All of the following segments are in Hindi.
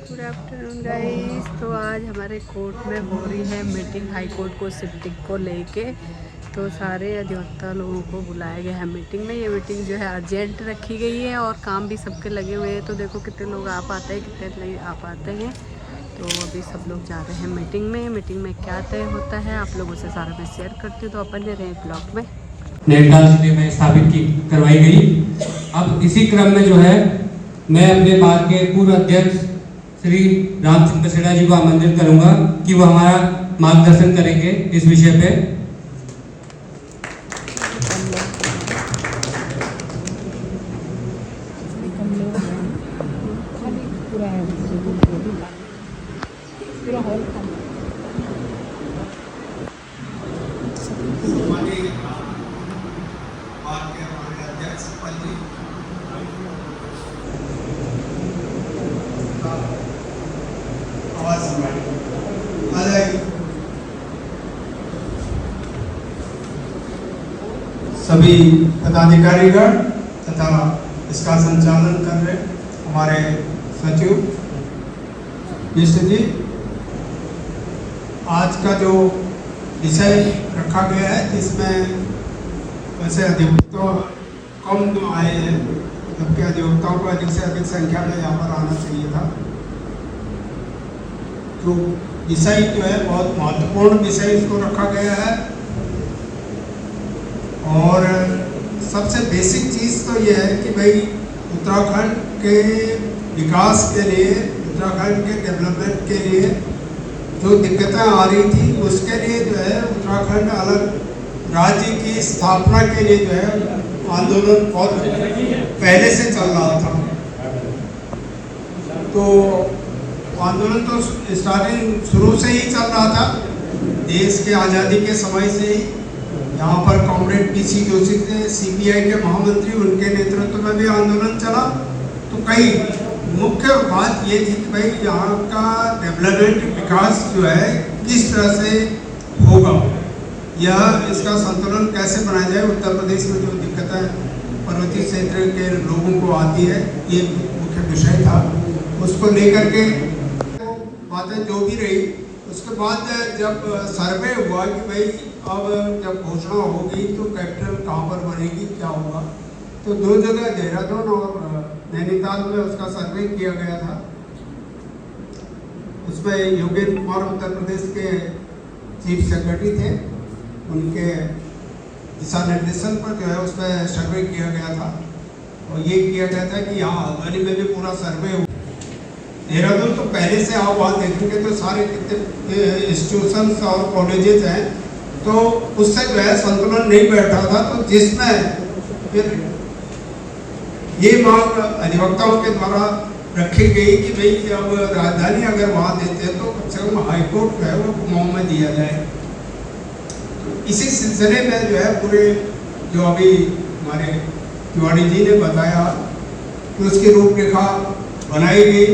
Good afternoon guys. तो आज हमारे कोर्ट में हो रही है मीटिंग हाई कोर्ट को शिफ्टिंग को लेके। तो सारे अधिवक्ता लोगों को बुलाया गया है मीटिंग में। ये मीटिंग जो है अर्जेंट रखी गई है और काम भी सबके लगे हुए हैं। तो देखो कितने लोग आ पाते हैं, कितने नहीं आ पाते हैं। तो अभी सब लोग जा रहे हैं मीटिंग में। मीटिंग में क्या तय होता है आप लोगों से सारा मैं शेयर करती हूँ। तो अपन ने रहे ब्लॉग में नेटडाल जिले में स्थापित करवाई गई। अब इसी क्रम में जो है मैं अपने बार के पूर्व अध्यक्ष श्री रामचंद्र सेड़ा जी को आमंत्रित करूंगा कि वो हमारा मार्गदर्शन करेंगे इस विषय पे। सभी पदाधिकारीगण तथा इसका संचालन कर रहे हमारे सचिव जी, आज का जो विषय रखा गया है जिसमें वैसे अधिवक्ता कम आए हैं, जबकि अधिवक्ताओं को अधिक से अधिक संख्या में यहाँ पर आना चाहिए था। जो विषय जो है बहुत महत्वपूर्ण विषय इसको रखा गया है और सबसे बेसिक चीज़ तो यह है कि भाई उत्तराखंड के विकास के लिए, उत्तराखंड के डेवलपमेंट के लिए जो दिक्कतें आ रही थी उसके लिए जो है उत्तराखंड अलग राज्य की स्थापना के लिए जो है आंदोलन बहुत पहले से चल रहा था। तो आंदोलन तो स्टार्टिंग शुरू से ही चल रहा था, देश के आज़ादी के समय से ही। यहाँ पर कॉमरेड पीसी जोशी थे, सीपीआई के महामंत्री, उनके नेतृत्व में भी आंदोलन चला। तो कई मुख्य बात ये थी कि भाई यहाँ का डेवलपमेंट विकास जो है किस तरह से होगा, यह इसका संतुलन कैसे बनाया जाए। उत्तर प्रदेश में जो दिक्कतें पर्वतीय क्षेत्र के लोगों को आती है, ये मुख्य विषय था। उसको लेकर के बातें जो भी रही, उसके बाद जब सर्वे हुआ कि भाई अब जब घोषणा होगी तो कैपिटल कहाँ पर बनेगी, क्या होगा, तो दो जगह देहरादून और नैनीताल में उसका सर्वे किया गया था। उसमें योगेंद्र कुमार उत्तर प्रदेश के चीफ सेक्रेटरी थे, उनके दिशा निर्देशन पर जो है उसमें सर्वे किया गया था। और ये किया गया था कि यहाँ हल्द्वानी में भी पूरा सर्वे हो। देहरादून तो पहले से आप वहाँ देखेंगे तो सारे कितने इंस्टीट्यूशंस और कॉलेजेस हैं, तो उससे जो है संतुलन नहीं बैठ रहा था। तो जिसमें फिर ये मांग अधिवक्ताओं के द्वारा रखी गई कि भाई अब राजधानी अगर वहाँ देते हैं तो कम से कम हाईकोर्ट जो है वो कुमाऊं में दिया जाए। तो इसी सिलसिले में जो है पूरे जो अभी हमारे तिवारी जी ने बताया कि उसकी रूपरेखा बनाई गई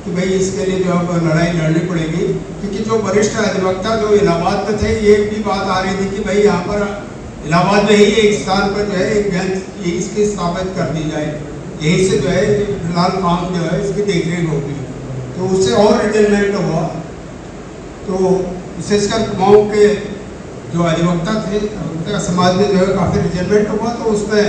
कि भाई इसके लिए जो अब लड़ाई लड़नी पड़ेगी। क्योंकि जो वरिष्ठ अधिवक्ता जो इलाहाबाद में थे, ये भी बात आ रही थी कि भाई यहाँ पर इलाहाबाद में ही एक स्थान पर जो है एक बेंच इसकी स्थापित कर दी जाए, यहीं से जो है फिलहाल काम जो है इसकी देखरेख होगी। तो उससे और रिजल्ट हुआ। तो विशेषकर कुमाऊं के जो अधिवक्ता थे, अधिवक्ता समाज में जो है काफ़ी रिजल्ट हुआ। तो उसमें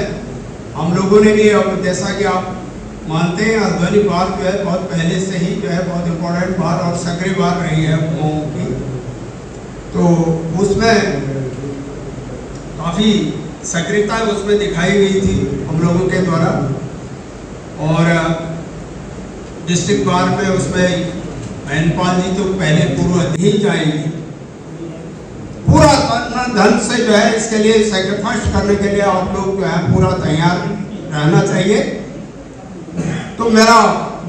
हम लोगों ने भी, अब जैसा कि आप मानते हैं, हल्द्वानी बार जो है बहुत पहले से ही जो है बहुत इम्पोर्टेंट बार और सक्रिय बार रही है कुमाऊं की। तो उसमें काफ़ी सक्रियता उसमें दिखाई गई थी हम लोगों के द्वारा। और डिस्ट्रिक्ट बार में उसमें महनपाल जी तो पहले पूर्व ही जाएंगी, पूरा धन से जो है इसके लिए सेक्रीफाइस करने के लिए आप लोग जो है पूरा तैयार रहना चाहिए। तो मेरा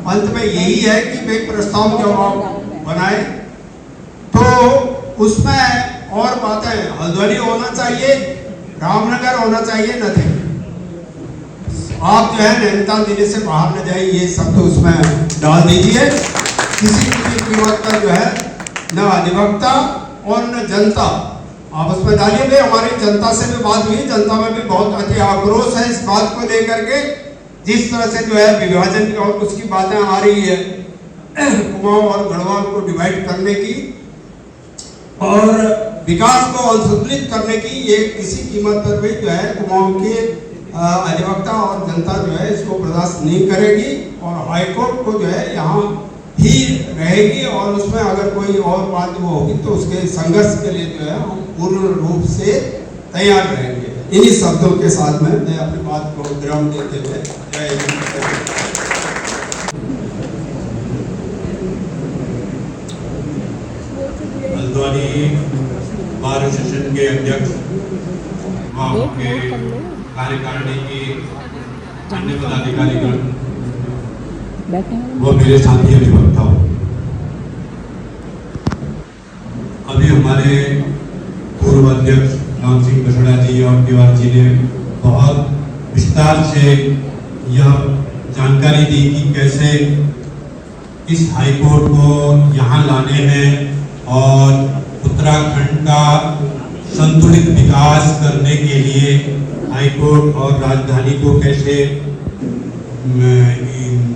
अंत में यही है कि भाई प्रस्ताव जब आप बनाए तो उसमें और बातें हल्द्वानी होना चाहिए, रामनगर होना चाहिए, नथिंग। आप जो है नैनीताल जिले से बाहर न जाए, ये शब्द उसमें डाल दीजिए। किसी भी कीमत पर जो है न अधिवक्ता और न जनता आपस में डालिए। भाई हमारी जनता से भी बात हुई, जनता में भी बहुत अति आक्रोश है इस बात को लेकर के, जिस तरह से जो है विभाजन की और उसकी बातें आ रही है। कुमाऊं और गढ़वाल को डिवाइड करने की और विकास को असंतुलित करने की, ये किसी कीमत पर भी जो है कुमाऊं के अधिवक्ता और जनता जो है इसको बर्दाश्त नहीं करेगी और हाईकोर्ट को जो है यहाँ ही रहेगी और उसमें अगर कोई और बात वो होगी तो उसके संघर्ष के लिए जो है हम पूर्ण रूप से तैयार रहेंगे। इन्हीं शब्दों के साथ में मैं अपनी बात को विराम देते हुए जय हिंद। हल्द्वानी बार एसोसिएशन के अध्यक्ष वहाँ के कार्यकारिणी की अन्य पदाधिकारीगण वो मेरे साथी अधिवक्ता हो। अभी हमारे पूर्व अध्यक्ष राम सिंह कछड़ा जी और तिवारी जी ने बहुत विस्तार से यह जानकारी दी कि कैसे इस हाईकोर्ट को यहाँ लाने हैं और उत्तराखंड का संतुलित विकास करने के लिए हाईकोर्ट और राजधानी को कैसे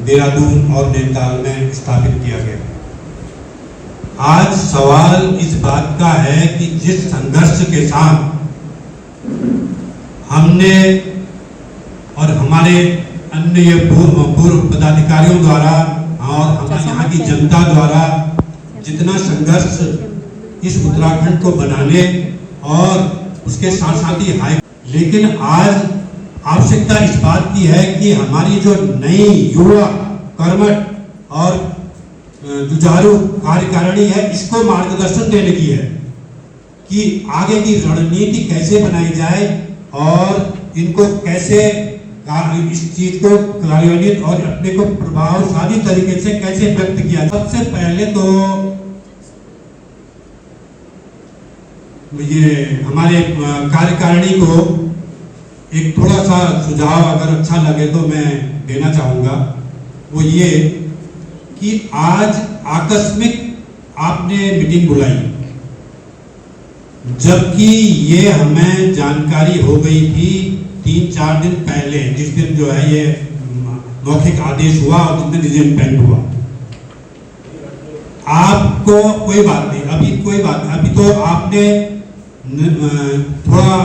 देहरादून और नैनीताल में स्थापित किया गया। आज सवाल इस बात का है कि जिस संघर्ष के साथ हमने और हमारे अन्य पूर्व पदाधिकारियों द्वारा और हमारे यहाँ की जनता द्वारा जितना संघर्ष इस उत्तराखंड को बनाने और उसके साथ साथ ही हाई, लेकिन आज आवश्यकता इस बात की है कि हमारी जो नई युवा कर्मठ और जुझारू कार्यकारिणी है इसको मार्गदर्शन देने की है कि आगे की रणनीति कैसे बनाई जाए और इनको कैसे इस चीज को कार्यान्वित और अपने को प्रभावशाली तरीके से कैसे व्यक्त किया। सबसे पहले तो ये हमारे कार्यकारिणी को एक थोड़ा सा सुझाव अगर अच्छा लगे तो मैं देना चाहूंगा, वो ये कि आज आकस्मिक आपने मीटिंग बुलाई, जबकि ये हमें जानकारी हो गई थी 3-4 दिन पहले, जिस दिन जो है ये मौखिक आदेश हुआ और जिस दिन रिजल्ट हुआ। आपको कोई बात नहीं, अभी कोई बात नहीं, अभी तो आपने थोड़ा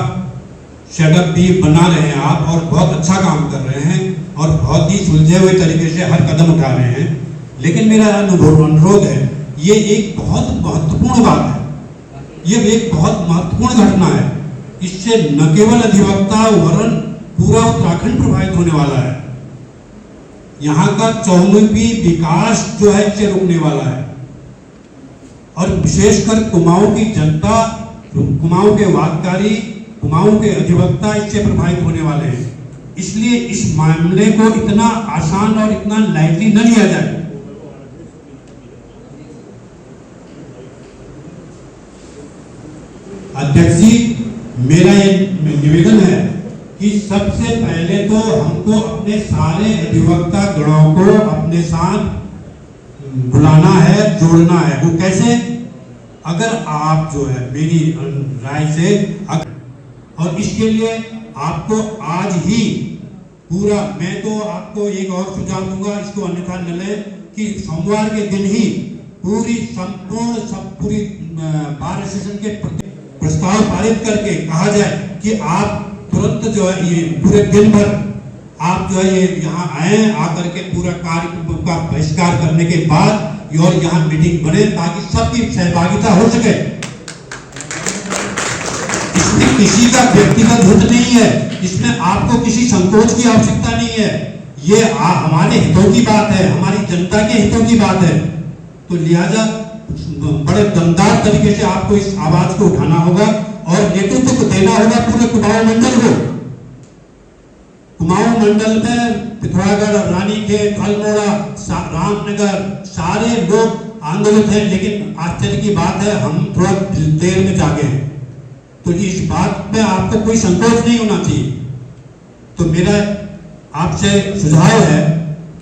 सेटअप भी बना रहे हैं आप और बहुत अच्छा काम कर रहे हैं और बहुत ही सुलझे हुए तरीके से हर कदम उठा रहे हैं। लेकिन मेरा अनुरोध है, ये एक बहुत महत्वपूर्ण बात है, ये एक बहुत महत्वपूर्ण घटना है। इससे न केवल अधिवक्ता वरन पूरा उत्तराखंड प्रभावित होने वाला है। यहाँ का चौमुखी विकास जो है इससे रुकने वाला है और विशेषकर कुमाऊं की जनता, कुमाऊं के वादकारी, कुमाऊं के अधिवक्ता इससे प्रभावित होने वाले हैं। इसलिए इस मामले को इतना आसान और इतना लाइटली न लिया जाए। अध्यक्ष जी, मेरा ये निवेदन है कि सबसे पहले तो हमको अपने सारे अधिवक्ता गणों को अपने साथ बुलाना है, जोड़ना है। वो कैसे? अगर आप जो है मेरी राय से और इसके लिए आपको आज ही पूरा, मैं तो आपको एक और सुझाव दूंगा, इसको अन्यथा न लें, कि सोमवार के दिन ही पूरी बार एसोसिएशन के प्रस्ताव पारित करके कहा जाए कि आप तुरंत जो है ये पूरे दिन भर आप जो है ये यहाँ आए, आकर के पूरा कार्य का बहिष्कार करने के बाद और यहाँ मीटिंग बने ताकि सबकी सहभागिता हो सके। इसमें किसी का व्यक्तिगत हित नहीं है, इसमें आपको किसी संकोच की आवश्यकता नहीं है। ये हमारे हितों की बात है, हमारी जनता के हितों की बात है। तो लिहाजा बड़े दमदार तरीके से आपको इस आवाज को उठाना होगा और नेतृत्व को देना होगा पूरे कुमाऊं मंडल को। कुमाऊं मंडल में पिथौरागढ़, रानीखेत, अल्मोड़ा, रामनगर सारे लोग आंदोलित हैं, लेकिन आश्चर्य की बात है हम थोड़ा देर में जागे हैं। तो इस बात में आपको कोई संकोच नहीं होना चाहिए। तो मेरा आपसे सुझाव है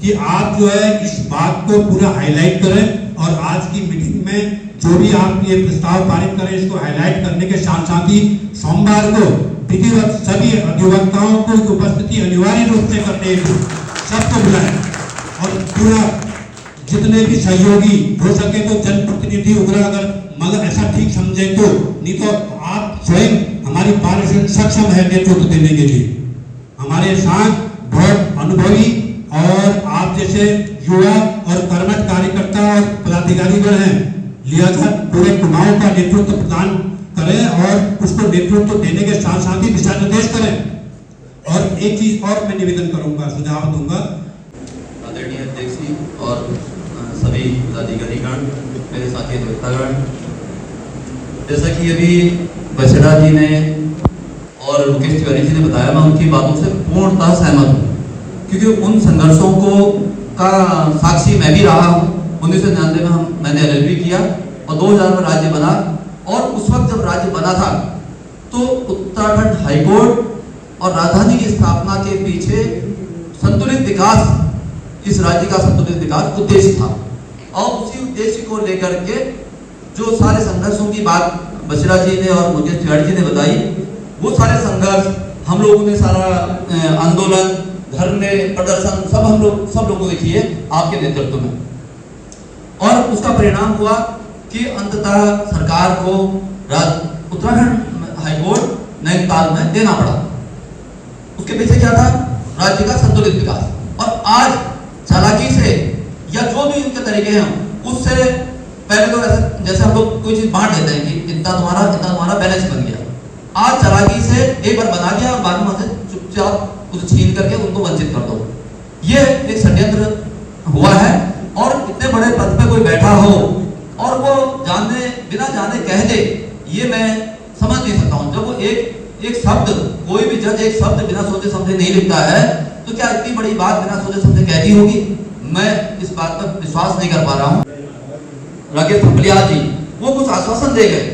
कि आप जो है इस बात को पूरा हाईलाइट करें और आज की मीटिंग में जो भी आप ये प्रस्ताव पारित करें इसको हाईलाइट करने के साथ साथ ही सोमवार को विधिवत सभी अधिवक्ताओं को उपस्थिति अनिवार्य रूप से करने सबको बुलाएं और पूरा जितने भी सहयोगी हो सके तो जनप्रतिनिधि वगैरह अगर मगर ऐसा ठीक समझे तो, नहीं तो आप स्वयं हमारी पार्टी सक्षम है नेतृत्व देने के लिए। हमारे साथ बहुत अनुभवी और आप जैसे युवा और कर्मठ कार्यकर्ता और पदाधिकारीगण हैं, लिहाजा पूरे चुनाव का नेतृत्व प्रदान करें और उसको नेतृत्व देने के साथ साथ ही दिशा निर्देश करें। और एक चीज और मैं निवेदन करूंगा, सुझाव दूंगा। आदरणीय अध्यक्ष जी और सभी पदाधिकारीगण, मेरे साथी अधिवक्तागण, जैसा कि अभी बछड़ा जी ने और मुकेश तिवारी जी ने बताया, मैं उनकी बातों से पूर्णतः सहमत हूँ, क्योंकि उन संघर्षों का साक्षी मैं भी रहा हूँ। 1999 में मैंने LLB किया और 2000 में राज्य बना, और उस वक्त जब राज्य बना था तो उत्तराखंड हाईकोर्ट और राजधानी की स्थापना के पीछे संतुलित विकास, इस राज्य का संतुलित विकास उद्देश्य था। और उसी उद्देश्य को लेकर के जो सारे संघर्षों की बात बछड़ा जी ने और मुकेश तिवारी जी ने बताई, वो सारे संघर्ष हम लोगों ने, सारा आंदोलन, धरने, प्रदर्शन सब लोगों ने किए आपके नेतृत्व में, और उसका परिणाम हुआ कि अंततः सरकार को उत्तराखंड हाईकोर्ट नैनीताल में देना पड़ा। उसके पीछे क्या था? राज्य का संतुलित विकास। और आज चालाकी से या जो भी उनके तरीके हैं, उससे पहले तो ऐसा जैसे हम लोग कोई चीज बांट देते हैं कि इतना तुम्हारा बैलेंस बन गया, आज चालाकी से एक बार बना दिया और बाद में चुपचाप उसे छीन करके उनको वंचित कर दो। ये एक षड्यंत्र हुआ है, और इतने बड़े पद पे कोई बैठा हो और वो बिना जाने कह दे, ये मैं समझ नहीं सकता हूँ। जब वो एक शब्द, कोई भी जज एक शब्द बिना सोचे समझे नहीं लिखता है, तो क्या इतनी बड़ी बात बिना सोचे समझे कह दी होगी? मैं इस बात पर विश्वास नहीं कर पा रहा हूँ। राकेश थपलियाल जी वो कुछ आश्वासन दे गए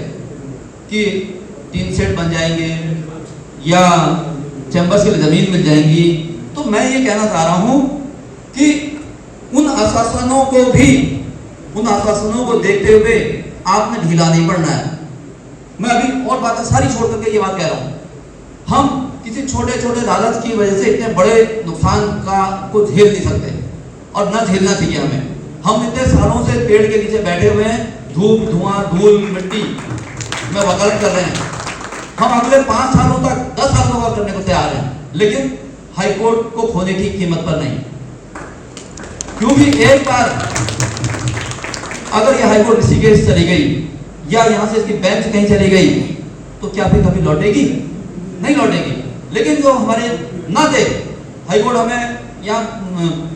कि 3 सेट बन जाएंगे या चैम्बर्स के लिए जमीन मिल जाएंगी। तो मैं ये कहना चाह रहा हूँ कि उन आश्वासनों को देखते हुए आपने ढीला नहीं पड़ना है। मैं अभी और बातें सारी छोड़ करके ये बात कह रहा हूँ, हम किसी छोटे छोटे लालच की वजह से इतने बड़े नुकसान को झेल नहीं सकते, और न झेलना चाहिए हमें। हम इतने सालों से पेड़ के नीचे बैठे हुए हैं, धूप, धुआं, धूल, मिट्टी में वकालत कर रहे हैं। हम अगले 5 सालों तक 10 साल का वकालत करने को तैयार हैं, लेकिन हाईकोर्ट को खोने की कीमत पर नहीं। क्योंकि एक बार अगर यह हाईकोर्ट ऋषिकेश चली गई या यहाँ से इसकी बेंच कहीं चली गई, तो क्या फिर कभी लौटेगी? नहीं लौटेगी। लेकिन जो हमारे ना दे हाईकोर्ट, हमें या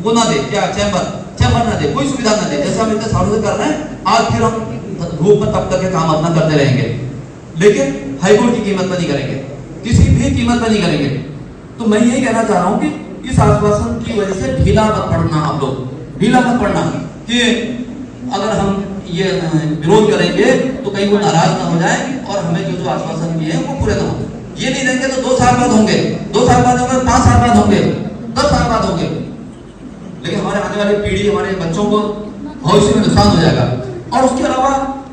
वो ना दे, क्या चैम्बर ना दे, कोई सुविधा ना दे, जैसे हम इतने सालों से कर रहे हैं, आज फिर हम धूप में तब तक के काम अपना करते रहेंगे, लेकिन हाईकोर्ट की कीमत पर नहीं करेंगे, किसी भी कीमत पर नहीं करेंगे। तो मैं यही कहना चाह रहा हूँ कि इस आश्वासन की वजह से ढीला मत पड़ना, आप लोग ढीला मत पड़ना कि अगर हम ये विरोध करेंगे तो कहीं वो नाराज ना हो जाए और हमें जो आश्वासन दिए हैं वो पूरे ना हो। ये नहीं देंगे तो 2 साल बाद होंगे, 2 साल बाद होंगे, 5 साल बाद होंगे, 10 साल बाद होंगे, लेकिन हमारे आने वाली पीढ़ी, हमारे बच्चों को भविष्य में नुकसान हो जाएगा। और उसके अलावा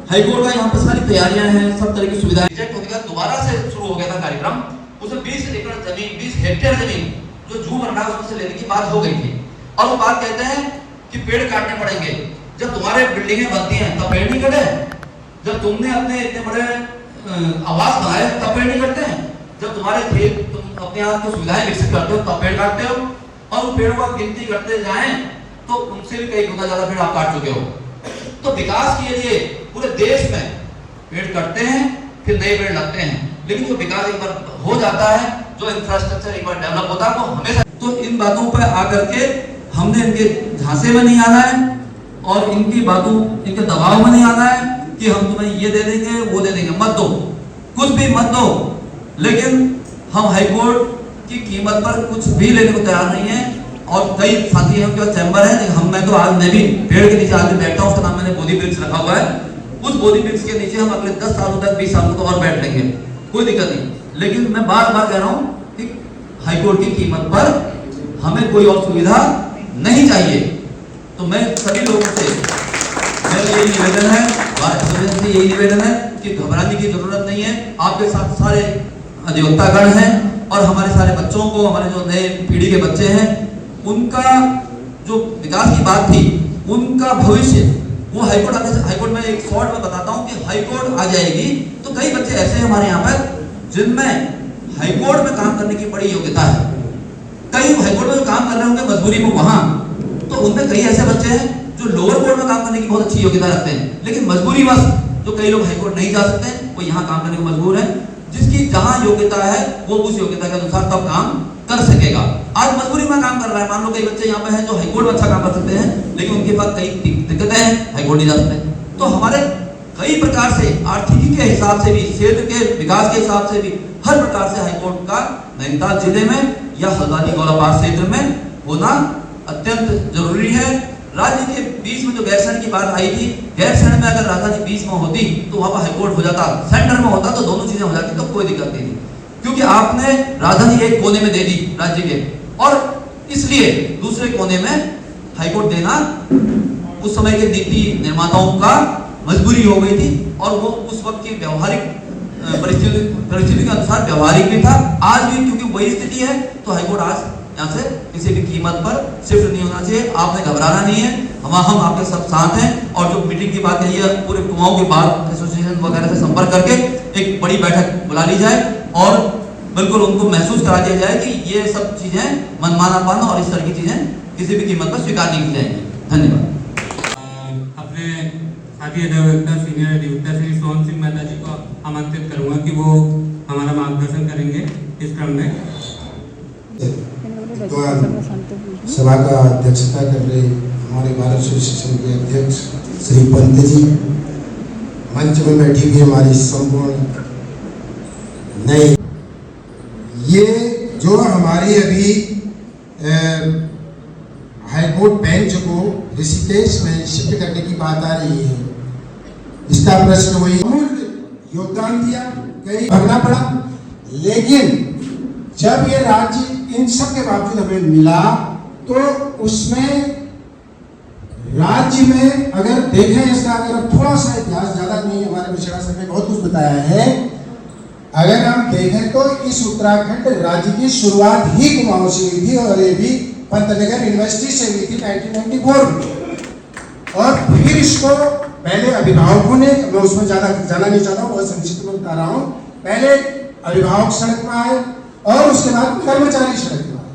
हाईकोर्ट का यहाँ पर सारी तैयारियां हैं, सब तरह की सुविधाएं। रिजेक्ट हो गया, दोबारा से शुरू हो गया था कार्यक्रम। उसमें 20 एकड़ जमीन, 20 हेक्टेयर जमीन जो जू बन रहा है उसमें से लेने की बात हो गई थी, और वो बात कहते हैं कि पेड़ काटने पड़ेंगे। जब तुम्हारे बिल्डिंगें बनती हैं तब पेड़ नहीं कटे, जब तुमने अपने इतने बड़े आवास बनाए तब पेड़ नहीं कटते हैं, जब तुम्हारे खेत, तुम अपने आप की सुविधाएं विकसित करते हो तब पेड़ काटते हो, और उन पेड़ों को गिनती करते जाएं तो उनसे भी कई गुना ज्यादा पेड़ आप काट चुके हो। तो विकास के लिए पूरे देश में पेड़ कटते हैं, फिर नए पेड़ लगते हैं, लेकिन जो विकास एक बार हो जाता है, जो इंफ्रास्ट्रक्चर एक बार डेवलप होता है, वो हमेशा। तो इन बातों पर आकर के हमने इनके झांसे में नहीं आना है और इनकी बातों, इनके दबाव में नहीं आना है कि हम तुम्हें ये दे देंगे, वो दे देंगे। मत दो, कुछ भी मत दो, लेकिन हम हाईकोर्ट की कीमत पर कुछ भी लेने को तैयार नहीं है। और कई साथी हैं उनके चैम्बर है, मैं भी पेड़ के नीचे आगे बैठा हूँ, उसका नाम मैंने बोधि वृक्ष रखा हुआ है। उस बोधि वृक्ष के नीचे हम अगले 10 सालों तक, 20 सालों तक और बैठ लेंगे, कोई दिक्कत नहीं। लेकिन मैं बार बार कह रहा हूँ कि हाईकोर्ट की कीमत पर हमें कोई और सुविधा नहीं चाहिए। तो मैं सभी लोगों से मेरा यही निवेदन है, से यही निवेदन है कि घबराने की जरूरत नहीं है। आपके साथ सारे अधिवक्तागण हैं और हमारे सारे बच्चों को, हमारे जो नए पीढ़ी के बच्चे हैं, उनका जो विकास की बात थी उनका भविष्य वो हाईकोर्ट आने से, हाईकोर्ट में एक शॉर्ट में बताता हूँ कि हाईकोर्ट आ जाएगी तो कई बच्चे ऐसे हैं हमारे यहाँ पर जिनमें हाईकोर्ट में काम करने की बड़ी योग्यता है। कई हाईकोर्ट में काम कर रहे होंगे मजबूरी में वहां, तो उनमें कई ऐसे बच्चे हैं जो लोअर कोर्ट में काम करने की बहुत अच्छी योग्यता रखते हैं, लेकिन मजबूरी बस जो कई लोग हाईकोर्ट नहीं जा सकते वो यहाँ काम करने को मजबूर है। जिसकी जहां योग्यता है वो उस योग्यता के अनुसार तब काम कर सकेगा। आज मजबूरी में काम कर रहा है, मान लो कई बच्चे यहाँ पे हैं जो हाईकोर्ट में अच्छा काम कर सकते हैं, लेकिन उनके पास कई दिक्कतें हैं, हाईकोर्ट नहीं जा सकते। तो हमारे कई प्रकार से आर्थिकी के हिसाब से भी, क्षेत्र के विकास के हिसाब से भी हर प्रकार से हाईकोर्ट का नैनीताल जिले में या हल्द्वानी गौरापार क्षेत्र में होना अत्यंत जरूरी है। राज्य के बीच में जो गैरसैंण की बात आई थी, गैरसैंण में अगर राजधानी बीच में होती तो वहां पर हाईकोर्ट हो जाता, सेंटर में होता तो दोनों चीजें हो जाती तो कोई दिक्कत नहीं थी, क्योंकि आपने राजधानी एक कोने में दे दी राज्य के, और इसलिए दूसरे कोने में हाईकोर्ट देना उस समय के नीति निर्माताओं का मजबूरी हो गई थी, और वो उस वक्त की व्यवहारिक परिस्थिति के अनुसार व्यवहारिक भी था। आज भी क्योंकि वही स्थिति है तो हाईकोर्ट आज यहाँ से किसी भी कीमत पर शिफ्ट नहीं होना चाहिए। आपने घबराना नहीं है, हम आपके सब साथ हैं। और जो मीटिंग की बात कही है, पूरे कुमाऊं के बार एसोसिएशन वगैरह से संपर्क करके एक बड़ी बैठक बुला ली जाए और बिल्कुल उनको महसूस करा दिया जाए कि ये सब चीजें मनमानापन और इस तरह की चीजें किसी भी कीमत पर स्वीकार नहीं की जाएंगी। धन्यवाद। अपने साथी अधिवक्ता सीनियर अधिवक्ता श्री सोहन सिंह मेहता जी को आमंत्रित करूंगा कि वो हमारा मार्गदर्शन करेंगे इस क्रम में। सभा का अध्यक्षता कर रहे हमारे बार एसोसिएशन के अध्यक्ष श्री पंत जी, मंच में बैठी हुई हमारी संपूर्ण नई, ये जो हमारी अभी हाईकोर्ट बेंच को ऋषिकेश में शिफ्ट करने की बात आ रही है, इसका प्रश्न वही योगदान दिया, कहीं भगना पड़ा, लेकिन जब ये राज्य इन सब के बावजूद हमें मिला तो उसमें राज्य में अगर देखें, इसका अगर थोड़ा सा इतिहास, ज्यादा नहीं, हमारे मिश्रा सर ने बहुत कुछ बताया है, अगर हम देखें तो इस उत्तराखंड राज्य की शुरुआत ही कुमाऊं से हुई थी और ये भी पंतनगर यूनिवर्सिटी से हुई थी 1994 में। और फिर इसको पहले अभिभावकों ने, मैं उसमें ज्यादा जाना नहीं चाहता हूँ, बहुत संक्षिप्त में बता रहा हूँ, पहले अभिभावक सड़क में आए और उसके बाद कर्मचारी सड़क में आए,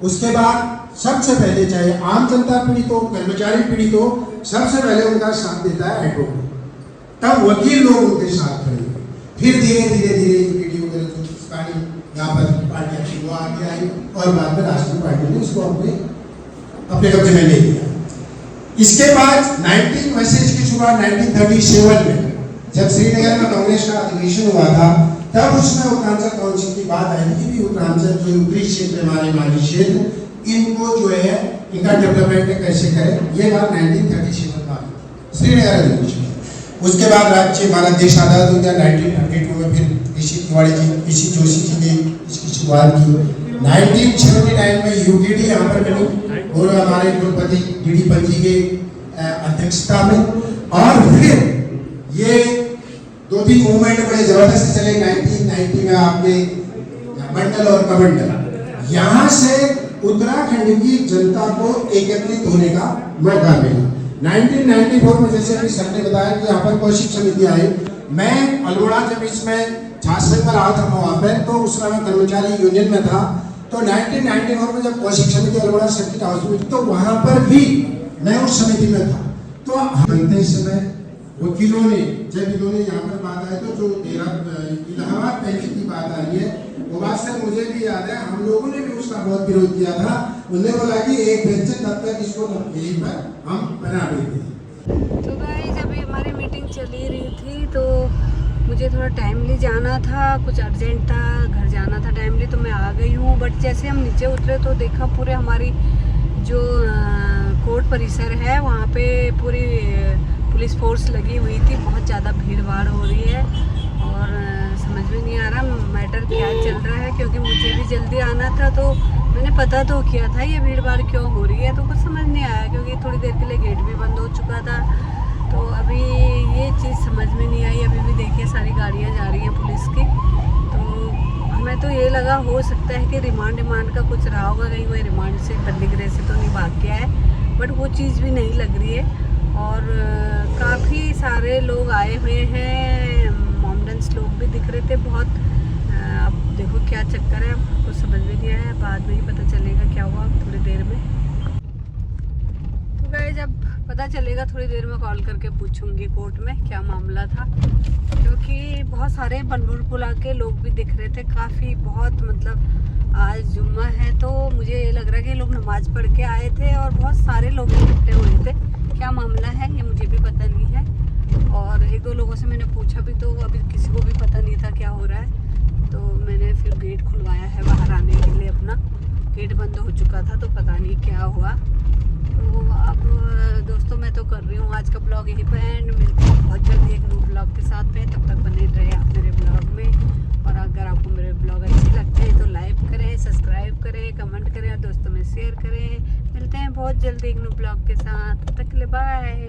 उसके बाद सबसे पहले चाहे आम जनता पीड़ित हो, कर्मचारी पीड़ित हो, सबसे पहले उनका साथ देता है हाईकोर्ट, तब वकील लोग उनके साथ खड़े, फिर धीरे धीरे यहाँ पर पार्टियां थी वो आगे आई और बाद में राष्ट्रीय पार्टी ने इसको अपने कब्जे में ले लिया। इसके बाद 19 वैसे इसकी शुरुआत 1937 में जब श्रीनगर में कांग्रेस का अधिवेशन हुआ था, तब उसमें उत्तरांचल काउंसिल की बात आई थी कि उत्तरांचल जो उत्तरी क्षेत्र हमारे माली क्षेत्र, इनको जो है इनका डेवलपमेंट कैसे करें, ये बात 1937 में बात श्रीनगर अधिवेशन। उसके बाद राज्य हमारा देश आजाद हो गया 1952 में, फिर ऋषि तिवारी जी, ऋषि जोशी जी ने इसकी शुरुआत की। 1979 में यूडीडी यहाँ पर बनी और हमारे कुलपति डीडी पंजी के अध्यक्षता में, और फिर ये 2-3 मूवमेंट बड़े जबरदस्त चले। 1990 में आपने मंडल और कमंडल, यहाँ से उत्तराखंड की जनता को एकत्रित होने का मौका मिला। 1994 में जैसे अभी सर ने बताया कि यहाँ पर कौशिक समिति आई, मैं अल्मोड़ा जब इसमें छात्र पर आया था वहाँ पे, तो उस समय कर्मचारी यूनियन में था, तो 1994 में जब कौशिक समिति अल्मोड़ा सर्किट हाउस में, तो वहाँ पर भी मैं उस समिति में था। तो बनते समय वकीलों ने, जब इन्होंने यहाँ पर बात आई, तो जो इलाहाबाद बेंच की बात आ रही है, वो बात सर मुझे भी याद है, हम लोगों ने भी उसका बहुत विरोध किया था। उन्होंने बोला कि एक बेंच तब तक इसको यहीं पर हम बना देते। तो गाइस अभी हमारी मीटिंग चली रही थी, तो मुझे थोड़ा टाइमली जाना था, कुछ अर्जेंट था, घर जाना था टाइमली, तो मैं आ गई हूँ। बट जैसे हम नीचे उतरे तो देखा पूरे हमारी जो कोर्ट परिसर है वहाँ पे पूरी पुलिस फोर्स लगी हुई थी, बहुत ज़्यादा भीड़ भाड़ हो रही है और समझ में नहीं आ रहा मैटर क्या चल रहा है, क्योंकि मुझे भी जल्दी आना था, तो मैंने पता तो किया था ये भीड़ भाड़ क्यों हो रही है, तो कुछ समझ नहीं आया, क्योंकि थोड़ी देर के लिए गेट भी बंद हो चुका था। तो अभी ये चीज़ समझ में नहीं आई। अभी भी देखिए सारी गाड़ियाँ जा रही हैं पुलिस की, तो हमें तो ये लगा हो सकता है कि रिमांड का कुछ रहा होगा, कहीं कोई रिमांड से बंदी गृह से तो नहीं भाग गया है। बट वो चीज़ भी नहीं लग रही है। और काफ़ी सारे लोग आए हुए हैं, मोमडन्स लोग भी दिख रहे थे बहुत। अब देखो क्या चक्कर है, कुछ समझ में नहीं आया, बाद में ही पता चलेगा क्या हुआ थोड़ी देर में। तो गाइस जब पता चलेगा थोड़ी देर में कॉल करके पूछूंगी कोर्ट में क्या मामला था, क्योंकि बहुत सारे बनबुरपुला के लोग भी दिख रहे थे काफ़ी, बहुत मतलब आज जुम्मा है तो मुझे ये लग रहा है कि लोग नमाज पढ़ के आए थे और बहुत सारे लोग इकट्ठे हुए थे। क्या मामला है ये मुझे भी पता नहीं है, और एक दो लोगों से मैंने पूछा भी तो अभी किसी को भी पता नहीं था क्या हो रहा है। तो मैंने फिर गेट खुलवाया है बाहर आने के लिए, अपना गेट बंद हो चुका था तो पता नहीं क्या हुआ। तो अब दोस्तों मैं तो कर रही हूँ आज का ब्लॉग यहीं पर एंड, मिलते हैं बहुत जल्दी एक न्यू ब्लॉग के साथ में। तब तक बने रहे आप मेरे ब्लॉग में, और अगर आपको मेरे ब्लॉग अच्छे लगते हैं तो लाइक करें, सब्सक्राइब करें, कमेंट करें और दोस्तों में शेयर करें। मिलते हैं बहुत जल्दी एक न्यू ब्लॉग के साथ, तब तक के लिए बाय।